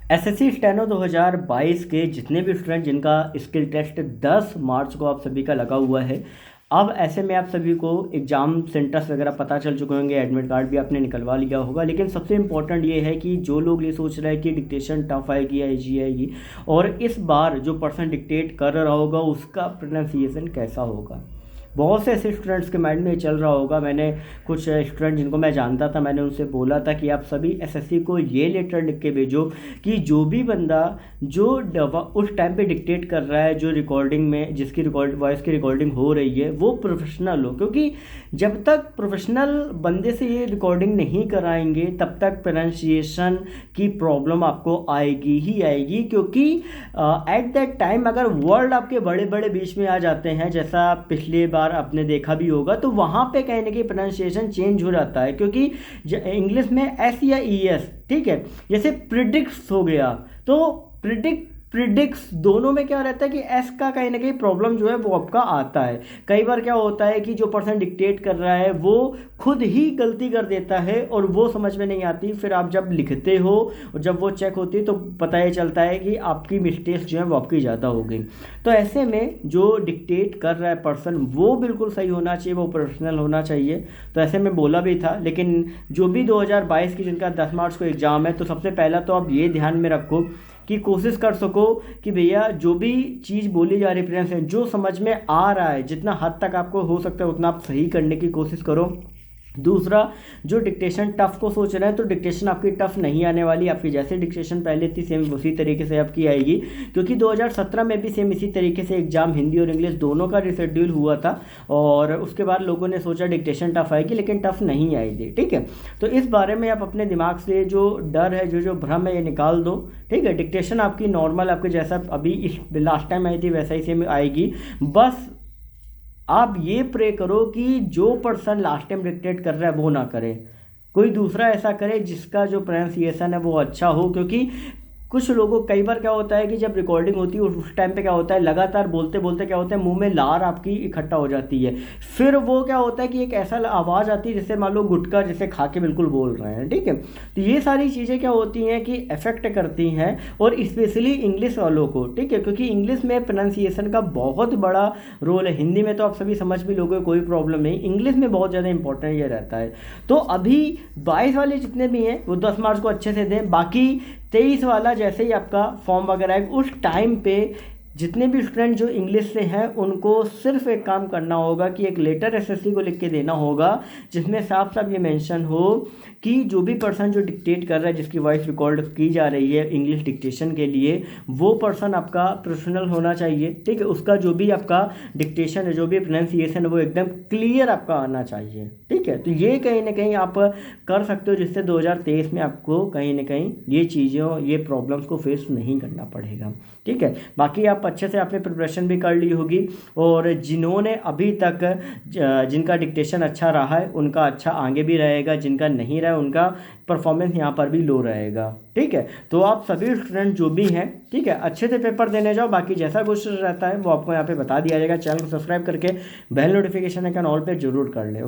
SSC steno 2022 के जितने भी स्टूडेंट जिनका स्किल टेस्ट 10 मार्च को आप सभी का लगा हुआ है, अब ऐसे में आप सभी को एग्ज़ाम सेंटर्स वगैरह पता चल चुके होंगे, एडमिट कार्ड भी आपने निकलवा लिया होगा। लेकिन सबसे इम्पोर्टेंट ये है कि जो लोग ये सोच रहे हैं कि डिक्टेशन टफ आएगी या इजी आएगी, और इस बार जो पर्सन डिक्टेट कर रहा होगा उसका प्रोनाउंसिएशन कैसा होगा। बहुत से ऐसे स्टूडेंट्स के माइंड में ये चल रहा होगा। मैंने कुछ स्टूडेंट जिनको मैं जानता था, मैंने उनसे बोला था कि आप सभी एसएससी को ये लेटर लिख के भेजो कि जो भी बंदा जो उस टाइम पे डिक्टेट कर रहा है, जो रिकॉर्डिंग में जिसकी वॉइस की रिकॉर्डिंग हो रही है, वो प्रोफेशनल हो। क्योंकि जब तक प्रोफेशनल बंदे से ये रिकॉर्डिंग नहीं कराएंगे तब तक प्रोनाउंसिएशन की प्रॉब्लम आपको आएगी ही आएगी। क्योंकि एट दैट टाइम अगर वर्ड आपके बड़े बड़े बीच में आ जाते हैं, जैसा पिछली बार आपने देखा भी होगा, तो वहाँ पे कहीं ना कहीं प्रोनाउंसिएशन चेंज हो जाता है। क्योंकि इंग्लिश में एस या ई एस, ठीक है, जैसे प्रिडिक्ट्स हो गया, तो प्रिडिक्ट्स दोनों में क्या रहता है कि एस का कहीं ना कहीं प्रॉब्लम जो है वो आपका आता है। कई बार क्या होता है कि जो पर्सन डिक्टेट कर रहा है वो खुद ही गलती कर देता है और वो समझ में नहीं आती। फिर आप जब लिखते हो और जब वो चेक होती है तो पता ये चलता है कि आपकी मिस्टेक्स जो है वो आपकी ज़्यादा हो गई। तो ऐसे में जो डिक्टेट कर रहा है पर्सन वो बिल्कुल सही होना चाहिए, वो प्रोफेशनल होना चाहिए। तो ऐसे में बोला भी था। लेकिन जो भी 2022 की जिनका 10 मार्च को एग्ज़ाम है, तो सबसे पहला तो आप ये ध्यान में रखो कि कोशिश कर सको कि भैया जो भी चीज़ बोली जा रही है, जो समझ में आ रहा है, जितना हद तक आपको हो सकता है उतना आप सही करने की कोशिश करो। दूसरा, जो डिक्टेशन टफ को सोच रहे हैं, तो डिक्टेशन आपकी टफ नहीं आने वाली। आपकी जैसे डिक्टेशन पहले थी सेम उसी तरीके से आपकी आएगी। क्योंकि 2017 में भी सेम इसी तरीके से एग्जाम हिंदी और इंग्लिश दोनों का रिशेड्यूल हुआ था, और उसके बाद लोगों ने सोचा डिक्टेशन टफ आएगी, लेकिन टफ नहीं आई थी। ठीक है, तो इस बारे में आप अपने दिमाग से जो डर है, जो भ्रम है, ये निकाल दो। ठीक है, डिक्टेशन आपकी नॉर्मल आपके जैसा अभी इस लास्ट टाइम आई थी वैसा ही सेम आएगी। बस आप ये प्रे करो कि जो पर्सन लास्ट टाइम डिक्टेट कर रहा है वो ना करे, कोई दूसरा ऐसा करे जिसका जो प्रोनाउंसिएशन है वो अच्छा हो। क्योंकि कुछ लोगों कई बार क्या होता है कि जब रिकॉर्डिंग होती है उस टाइम पे क्या होता है, लगातार बोलते बोलते क्या होता है मुंह में लार आपकी इकट्ठा हो जाती है। फिर वो क्या होता है कि एक ऐसा आवाज़ आती है जैसे मान लो गुटखा जैसे खा के बिल्कुल बोल रहे हैं। ठीक है, तो ये सारी चीज़ें क्या होती हैं कि अफेक्ट करती हैं, और स्पेशली इंग्लिश वालों को। ठीक है, क्योंकि इंग्लिश में प्रोनाउंसिएशन का बहुत बड़ा रोल है। हिंदी में तो आप सभी समझ भी लोगे, कोई प्रॉब्लम नहीं, इंग्लिश में बहुत ज़्यादा इंपॉर्टेंट ये रहता है। तो अभी 22 वाले जितने भी हैं वो 10 मार्च को अच्छे से दें। बाकी 23 वाला जैसे ही आपका फॉर्म वगैरह है उस टाइम पे जितने भी स्टूडेंट जो इंग्लिश से हैं उनको सिर्फ एक काम करना होगा कि एक लेटर एसएससी को लिख के देना होगा जिसमें साफ साफ ये मेंशन हो कि जो भी पर्सन जो डिक्टेट कर रहा है, जिसकी वॉइस रिकॉर्ड की जा रही है इंग्लिश डिक्टेशन के लिए, वो पर्सन आपका प्रोफेशनल होना चाहिए। ठीक है, उसका जो भी आपका डिक्टेशन है, जो भी प्रोनाउंसिएशन है, वो एकदम क्लियर आपका आना चाहिए। ठीक है, तो ये कहीं ना कहीं आप कर सकते हो जिससे 2023 में आपको कहीं ना कहीं ये चीज़ों ये प्रॉब्लम्स को फेस नहीं करना पड़ेगा। ठीक है, बाकी आप अच्छे से आपने प्रिपरेशन भी कर ली होगी, और जिन्होंने अभी तक जिनका डिक्टेशन अच्छा रहा है उनका अच्छा आगे भी रहेगा, जिनका नहीं रहा उनका परफॉर्मेंस यहाँ पर भी लो रहेगा। ठीक है, तो आप सभी स्टूडेंट जो भी हैं, ठीक है, अच्छे से पेपर देने जाओ। बाकी जैसा कुछ रहता है वो आपको यहाँ पे बता दिया जाएगा। चैनल को सब्सक्राइब करके बेल नोटिफिकेशन आइकन ऑल पे जरूर कर ले।